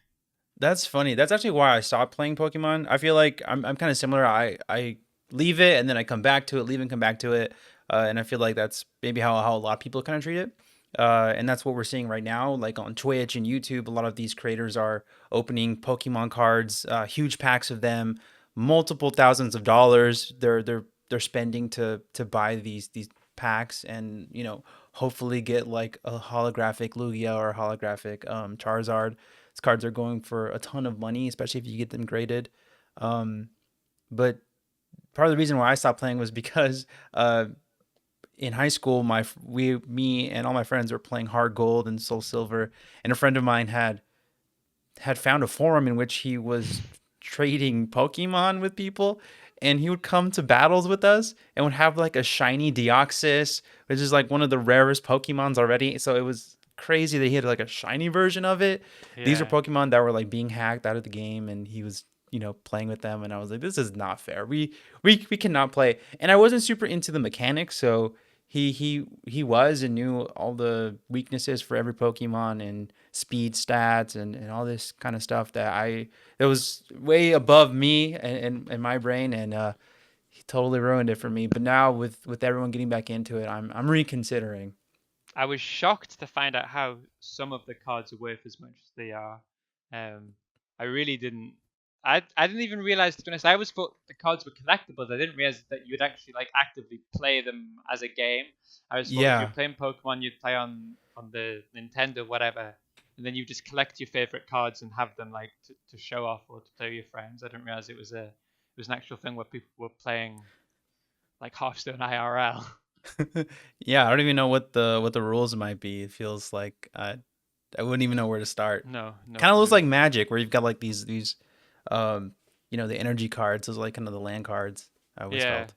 That's funny. That's actually why I stopped playing Pokemon. I feel like I'm kind of similar. I leave it and then I come back to it, leave and come back to it, and I feel like that's maybe how a lot of people kind of treat it. And that's what we're seeing right now, like on Twitch and YouTube. A lot of these creators are opening Pokemon cards, huge packs of them, multiple thousands of dollars. They're spending to buy these packs, and hopefully get like a holographic Lugia or a holographic Charizard. These cards are going for a ton of money, especially if you get them graded. Um, but part of the reason why I stopped playing was because in high school, me and all my friends were playing Hard Gold and Soul Silver, and a friend of mine had found a forum in which he was trading Pokemon with people, and he would come to battles with us and would have like a shiny Deoxys, which is like one of the rarest Pokemons already. So it was crazy that he had like a shiny version of it. These are Yeah. Pokemon that were like being hacked out of the game, and he was playing with them, and I was like, this is not fair. We cannot play. And I wasn't super into the mechanics, so he was and knew all the weaknesses for every Pokemon and speed stats and all this kind of stuff that was way above me and my brain, and he totally ruined it for me. But now with everyone getting back into it, I'm reconsidering. I was shocked to find out how some of the cards are worth as much as they are. I really didn't. I didn't even realize, to be honest. I always thought the cards were collectibles. I didn't realize that you'd actually like actively play them as a game. I always thought if you're Yeah. playing Pokemon, you'd play on the Nintendo, whatever, and then you just collect your favorite cards and have them like to show off or to play with your friends. I didn't realize it was an actual thing where people were playing like Hearthstone IRL. Yeah, I don't even know what the rules might be. It feels like I wouldn't even know where to start. No, no Kind of looks clue. like Magic, where you've got like these the energy cards, those like kind of the land cards. I always Yeah. felt.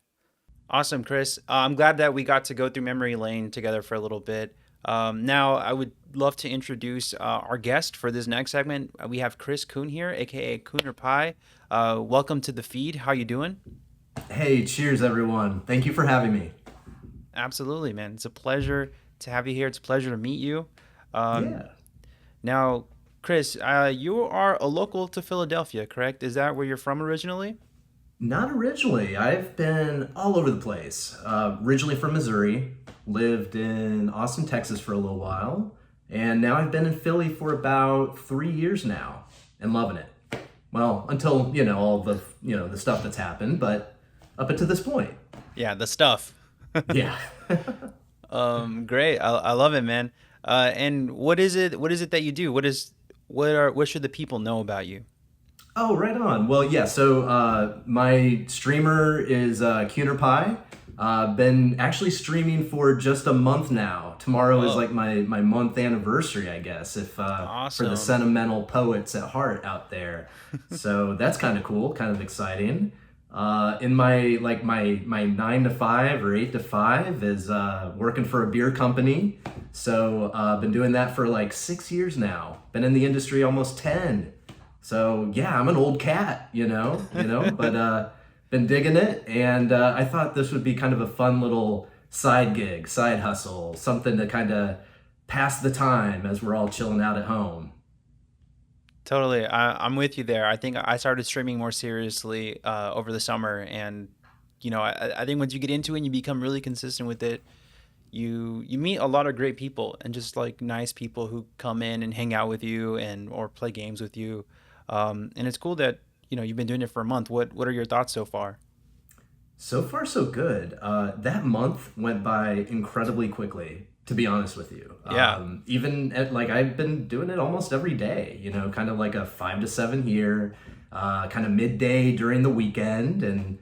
Awesome, Chris. I'm glad that we got to go through memory lane together for a little bit. Now, I would love to introduce our guest for this next segment. We have Chris Kuhn here, aka Cooner Pie. Welcome to the feed. How you doing? Hey, cheers, everyone. Thank you for having me. Absolutely, man. It's a pleasure to have you here. It's a pleasure to meet you. Um, Yeah. Now, Chris, you are a local to Philadelphia, correct? Is that where you're from originally? Not originally. I've been all over the place. Originally from Missouri, lived in Austin, Texas for a little while, and now I've been in Philly for about 3 years now and loving it. Well, until, all the, the stuff that's happened, but up until this point. Yeah, the stuff. Yeah. Great. I love it, man. And what is it? What is it that you do? What should the people know about you? Oh, right on. Well, yeah, so my streamer is Cuner Pie. Been actually streaming for just a month now. Tomorrow is Whoa. like my month anniversary, I guess, if for Awesome. the sentimental poets at heart out there. So that's kind of cool, kind of exciting. In my 9 to 5 or 8 to 5 is working for a beer company. So been doing that for like 6 years now. Been in the industry almost 10. So yeah, I'm an old cat, but been digging it, and I thought this would be kind of a fun little side gig, side hustle, something to kind of pass the time as we're all chilling out at home. Totally. I'm with you there. I think I started streaming more seriously over the summer, and I think once you get into it and you become really consistent with it, you meet a lot of great people and just like nice people who come in and hang out with you and or play games with you. And it's cool that you've been doing it for a month. What are your thoughts so far? So far, so good. That month went by incredibly quickly, to be honest with you. Yeah. Even I've been doing it almost every day, kind of like a 5 to 7 here, kind of midday during the weekend. And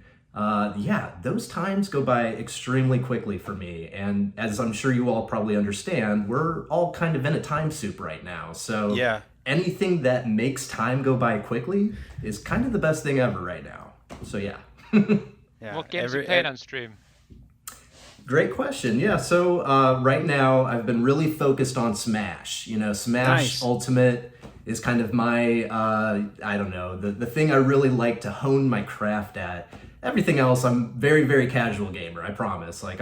yeah, those times go by extremely quickly for me. And as I'm sure you all probably understand, we're all kind of in a time soup right now. So Yeah. anything that makes time go by quickly is kind of the best thing ever right now. So yeah. Yeah. What games are you playing on stream? Great question. Yeah, so right now I've been really focused on Smash. Smash Nice. Ultimate is kind of my, I don't know, the thing I really like to hone my craft at. Everything else, I'm very, very casual gamer, I promise. I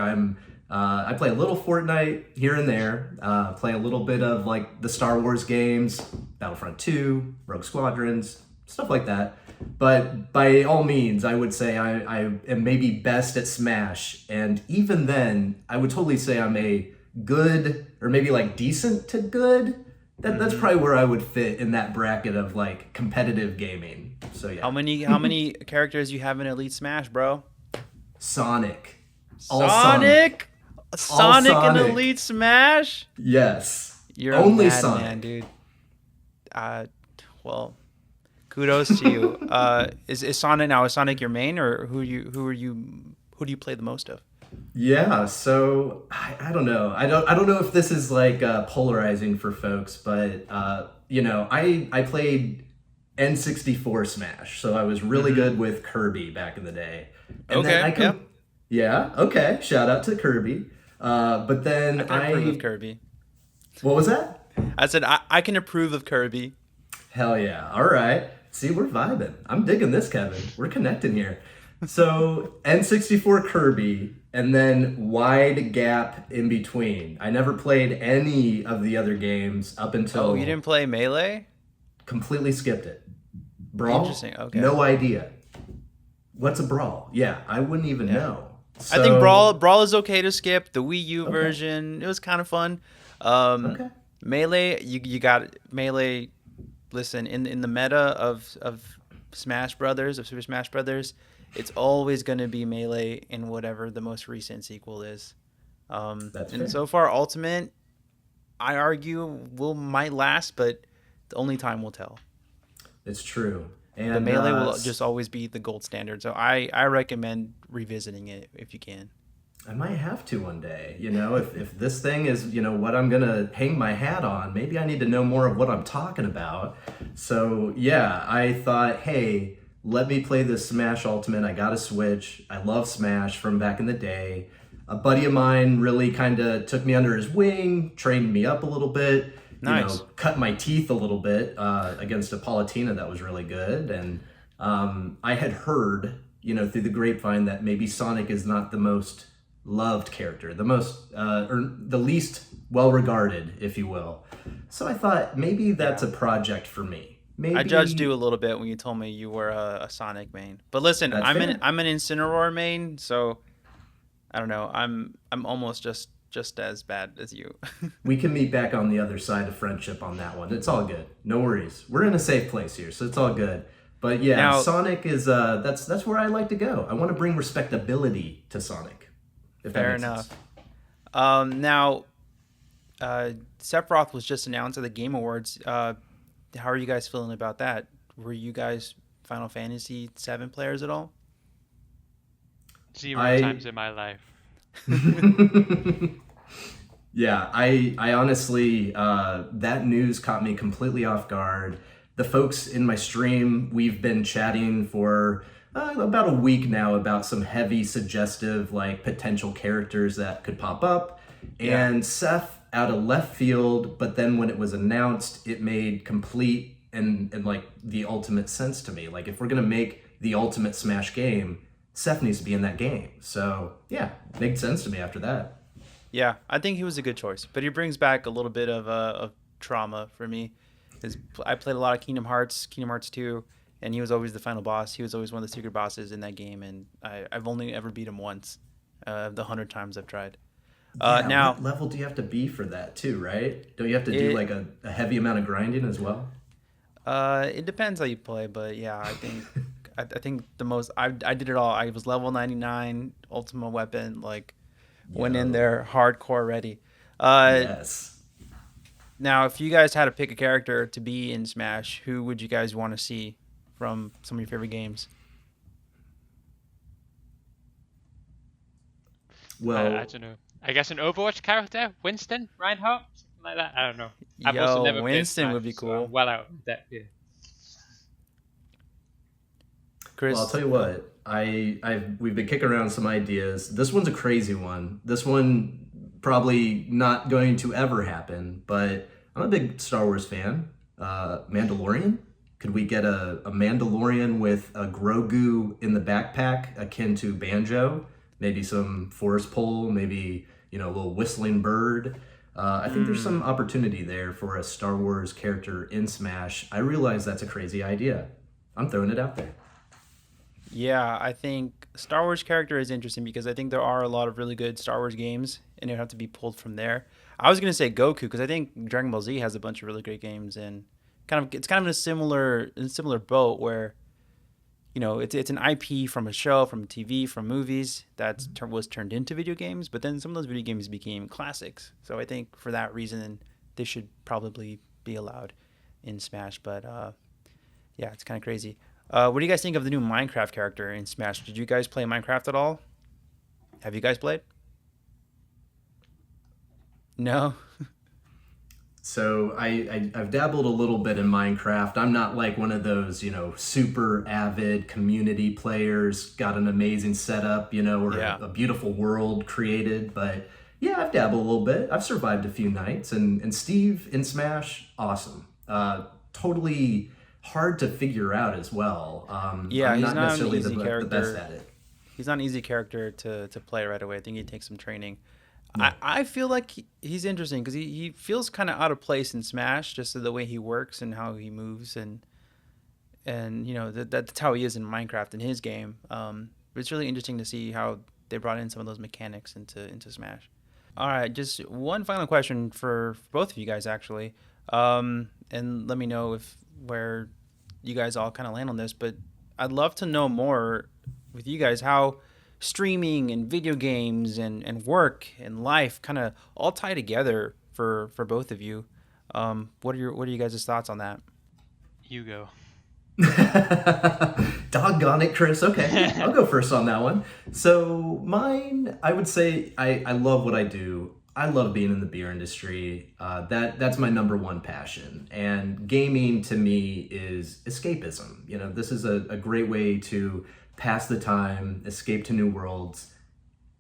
play a little Fortnite here and there, play a little bit of like the Star Wars games, Battlefront 2, Rogue Squadrons, stuff like that. But by all means, I would say I am maybe best at Smash. And even then, I would totally say I'm a good or maybe like decent to good. That's probably where I would fit in that bracket of like competitive gaming. So yeah. How many characters you have in Elite Smash, bro? Sonic. All Sonic. Sonic in Sonic. Elite Smash. Yes. You're Only a madman, Sonic. dude. Well, kudos to you. Is Sonic now? Is Sonic your main, or who do you play the most of? Yeah, so I don't know. I don't know if this is like polarizing for folks, but I played N64 Smash, so I was really good with Kirby back in the day. And Okay, then yep. Yeah, okay. Shout out to Kirby. But then I can approve of Kirby. What was that? I said I can approve of Kirby. Hell yeah. All right. See, we're vibing. I'm digging this, Kevin. We're connecting here. So N64 Kirby, and then wide gap in between. I never played any of the other games up until Oh, you didn't play Melee? completely skipped it. Brawl? Interesting, okay. No idea. What's a brawl? Yeah, I wouldn't even know. I think So Brawl is okay to skip. The Wii U okay, version, it was kind of fun. Um, okay. Melee, you got Melee. Listen, in the meta of Smash Brothers, of Super Smash Brothers, it's always going to be Melee in whatever the most recent sequel is. That's And fair. so far, Ultimate, I argue, might last, but only time will tell. It's true. But And Melee will just always be the gold standard. So I recommend revisiting it if you can. I might have to one day. If this thing is, what I'm going to hang my hat on, maybe I need to know more of what I'm talking about. So, yeah, I thought, hey, let me play this Smash Ultimate. I got a Switch. I love Smash from back in the day. A buddy of mine really kind of took me under his wing, trained me up a little bit, Nice. cut my teeth a little bit against a Palutena that was really good. And I had heard, through the grapevine that maybe Sonic is not the most loved character, the most or the least well regarded, if you will. So I thought maybe that's Yeah. a project for me. I judged you a Maybe little bit when you told me you were a Sonic main. But listen, that's fair. I'm an Incineroar main, so I don't know. I'm almost just as bad as you. We can meet back on the other side of friendship on that one. It's all good. No worries. We're in a safe place here, so it's all good. But yeah, Now, Sonic is that's where I like to go. I want to bring respectability to Sonic, if that fair makes sense. enough. Now, Sephiroth was just announced at the Game Awards. How are you guys feeling about that? Were you guys Final Fantasy VII players at all? 0 times in my life. Yeah, I honestly, that news caught me completely off guard. The folks in my stream, we've been chatting for about a week now about some heavy, suggestive, like potential characters that could pop up. Yeah. And Seth out of left field, but then when it was announced, it made complete and like the ultimate sense to me. Like if we're gonna make the ultimate Smash game, Seth needs to be in that game. So yeah, made sense to me after that. Yeah, I think he was a good choice, but he brings back a little bit of trauma for me. I played a lot of Kingdom Hearts 2, and he was always the final boss. He was always one of the secret bosses in that game, and I've only ever beat him once, the 100 times I've tried. Yeah, what Now, level do you have to be for that too, right? Don't you have to do it like a heavy amount of grinding as well? it depends how you play, but yeah, I think the most I did it all. I was level 99, Ultimate Weapon, like went in Yo, there hardcore ready. Uh, yes. Now, if you guys had to pick a character to be in Smash, who would you guys want to see from some of your favorite games? I Well, don't know. I guess an Overwatch character, Winston, Reinhardt, something like that. I don't know. I've also Yo, never played Winston Smash, would be so I'm cool. well out of depth here. I'll Chris, tell you what. We've been kicking around some ideas. This one's a crazy one. This one probably not going to ever happen, but I'm a big Star Wars fan. Mandalorian? Could we get a Mandalorian with a Grogu in the backpack akin to Banjo? Maybe some forest pole, maybe, a little whistling bird. I think there's some opportunity there for a Star Wars character in Smash. I realize that's a crazy idea. I'm throwing it out there. yeah, I think Star Wars character is interesting because I think there are a lot of really good Star Wars games, and it would have to be pulled from there. I was gonna say Goku because I think Dragon Ball Z has a bunch of really great games, and it's kind of in a similar boat where it's an IP from a show, from TV, from movies was turned into video games, but then some of those video games became classics. So I think for that reason, they should probably be allowed in Smash. But yeah, it's kind of crazy. What do you guys think of the new Minecraft character in Smash? Did you guys play Minecraft at all? Have you guys played? No. So I've dabbled a little bit in Minecraft. I'm not like one of those, super avid community players, got an amazing setup, or Yeah. a beautiful world created. But yeah, I've dabbled a little bit. I've survived a few nights. And Steve in Smash, awesome. Totally hard to figure out as well. Yeah, I'm he's not not an necessarily easy the best character. at it. He's not an easy character to play right away. I think he takes some training. No. I feel like he's interesting because he feels kind of out of place in Smash, just the way he works and how he moves, and that's how he is in Minecraft in his game. But it's really interesting to see how they brought in some of those mechanics into Smash. All right, just one final question for both of you guys, actually, and let me know if where you guys all kind of land on this. But I'd love to know more with you guys how streaming and video games and work and life kind of all tie together for both of you. What are you guys' thoughts on that? You go. Doggone it, Chris. Okay, yeah, I'll go first on that one. So mine, I would say I love what I do. I love being in the beer industry. That's my number one passion. And gaming to me is escapism. You know, this is a great way to pass the time, escape to new worlds,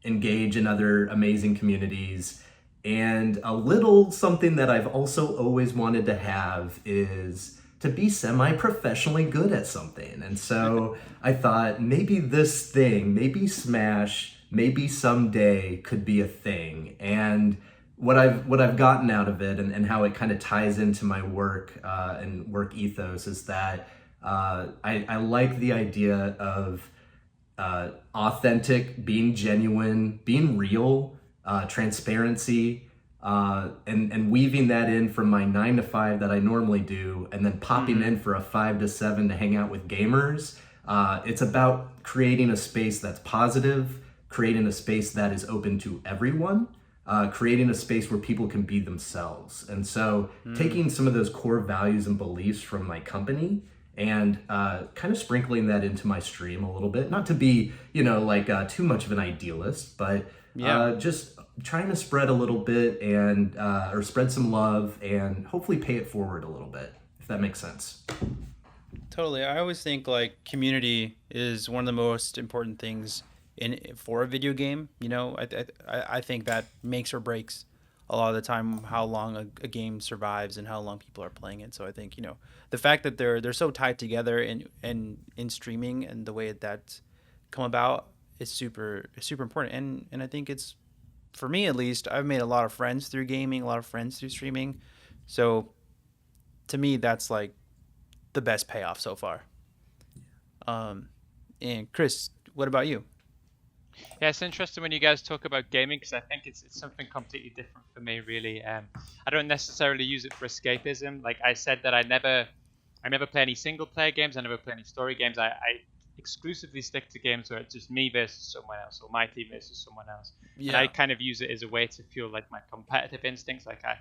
engage in other amazing communities. And a little something that I've also always wanted to have is to be semi-professionally good at something. And so I thought maybe this thing, maybe Smash, maybe someday could be a thing. And what I've gotten out of it and how it kind of ties into my work and work ethos is that I like the idea of authentic, being genuine, being real, transparency, and weaving that in from my 9 to 5 that I normally do, and then popping in for a 5 to 7 to hang out with gamers. It's about creating a space that's positive, creating a space that is open to everyone, creating a space where people can be themselves. And so taking some of those core values and beliefs from my company and kind of sprinkling that into my stream a little bit, not to be, like too much of an idealist, but just trying to spread a little bit and or spread some love and hopefully pay it forward a little bit, if that makes sense. Totally. I always think like community is one of the most important things in for a video game. I think that makes or breaks a lot of the time how long a game survives and how long people are playing it. So I think the fact that they're so tied together in streaming and the way that's come about is super important. And I think it's, for me at least, I've made a lot of friends through gaming, a lot of friends through streaming. So to me, that's like the best payoff so far. And Chris, what about you? Yeah, it's interesting when you guys talk about gaming because I think it's something completely different for me, really. I don't necessarily use it for escapism. Like I said, that I never play any single player games. I never play any story games. I exclusively stick to games where it's just me versus someone else or my team versus someone else. And I kind of use it as a way to fuel like my competitive instincts. Like I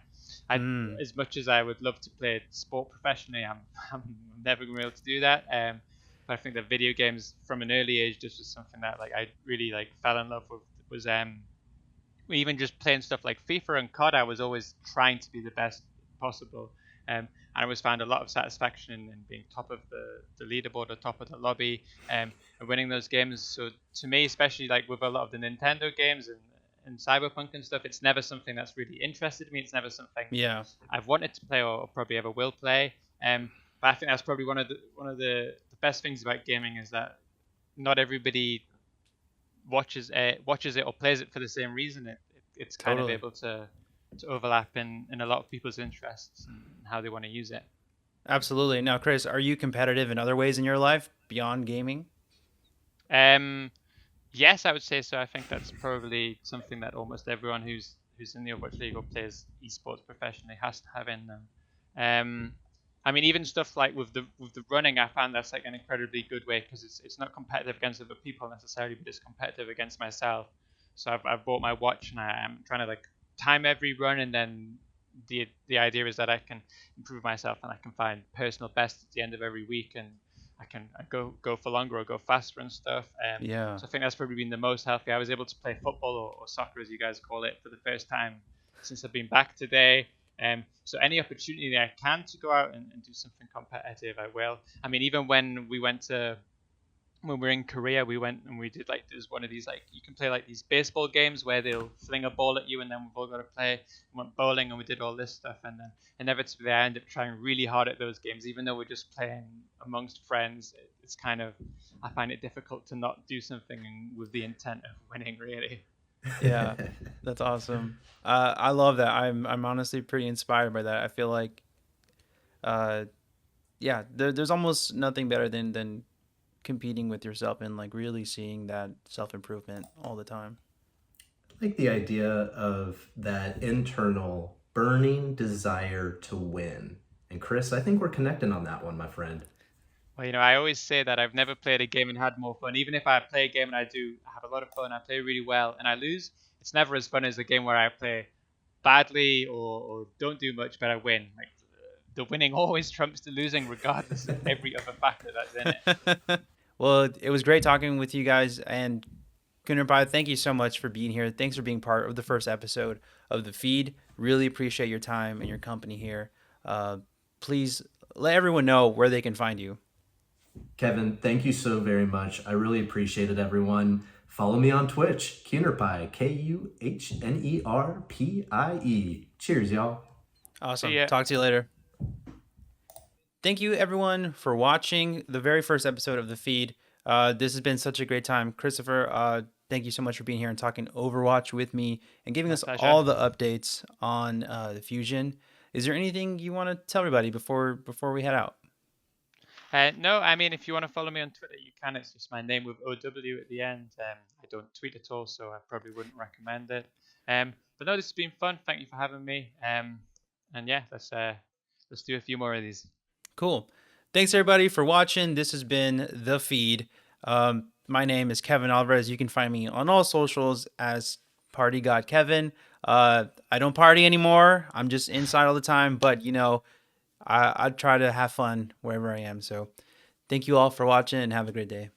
as much as I would love to play sport professionally, I'm never going to be able to do that. But I think that video games from an early age just was something that like I really like fell in love with. Was even just playing stuff like FIFA and COD, I was always trying to be the best possible. And I always found a lot of satisfaction in being top of the leaderboard or top of the lobby, and winning those games. So to me, especially like with a lot of the Nintendo games and Cyberpunk and stuff, it's never something that's really interested me. It's never something I've wanted to play or probably ever will play. But I think that's probably one of the best things about gaming is that not everybody watches it or plays it for the same reason. It's kind of able to overlap in a lot of people's interests and how they want to use it. Absolutely. Now, Chris, are you competitive in other ways in your life beyond gaming? Yes, I would say so. I think that's probably something that almost everyone who's in the Overwatch League or plays esports professionally has to have in them. I mean, even stuff like with the running, I found that's like an incredibly good way because it's not competitive against other people necessarily, but it's competitive against myself. So I've bought my watch and I'm trying to like time every run, and then the idea is that I can improve myself and I can find personal best at the end of every week, and I go for longer or go faster and stuff. So I think that's probably been the most healthy. I was able to play football or soccer, as you guys call it, for the first time since I've been back today. So any opportunity that I can to go out and do something competitive, I will. I mean, even when we were in Korea, we went and we did like there's one of these like you can play like these baseball games where they'll fling a ball at you and then we've all got to play. We went bowling and we did all this stuff, and then inevitably I ended up trying really hard at those games, even though we're just playing amongst friends. It's kind of I find it difficult to not do something with the intent of winning, really. Yeah, that's awesome. I love that. I'm honestly pretty inspired by that. I feel like, there's almost nothing better than competing with yourself and like really seeing that self improvement all the time. I like the idea of that internal burning desire to win. And Chris, I think we're connecting on that one, my friend. Well, I always say that I've never played a game and had more fun. Even if I play a game and I have a lot of fun, I play really well, and I lose, it's never as fun as a game where I play badly or don't do much, but I win. Like the winning always trumps the losing, regardless of every other factor that's in it. Well, it was great talking with you guys. And Kunarpai, thank you so much for being here. Thanks for being part of the first episode of the feed. Really appreciate your time and your company here. Please let everyone know where they can find you. Kevin, thank you so very much. I really appreciate it, everyone. Follow me on Twitch, Kuhnerpie, Kuhnerpie. Cheers, y'all. Awesome. See ya. Talk to you later. Thank you, everyone, for watching the very first episode of the feed. This has been such a great time. Christopher, thank you so much for being here and talking Overwatch with me and giving us pleasure. all the updates on the Fusion. Is there anything you want to tell everybody before we head out? No, I mean, if you want to follow me on Twitter, you can. It's just my name with OW at the end. I don't tweet at all, so I probably wouldn't recommend it. But no, this has been fun. Thank you for having me. And yeah, let's do a few more of these. Cool. Thanks, everybody, for watching. This has been The Feed. My name is Kevin Alvarez. You can find me on all socials as Party God Kevin. I don't party anymore. I'm just inside all the time, but I try to have fun wherever I am. So thank you all for watching and have a great day.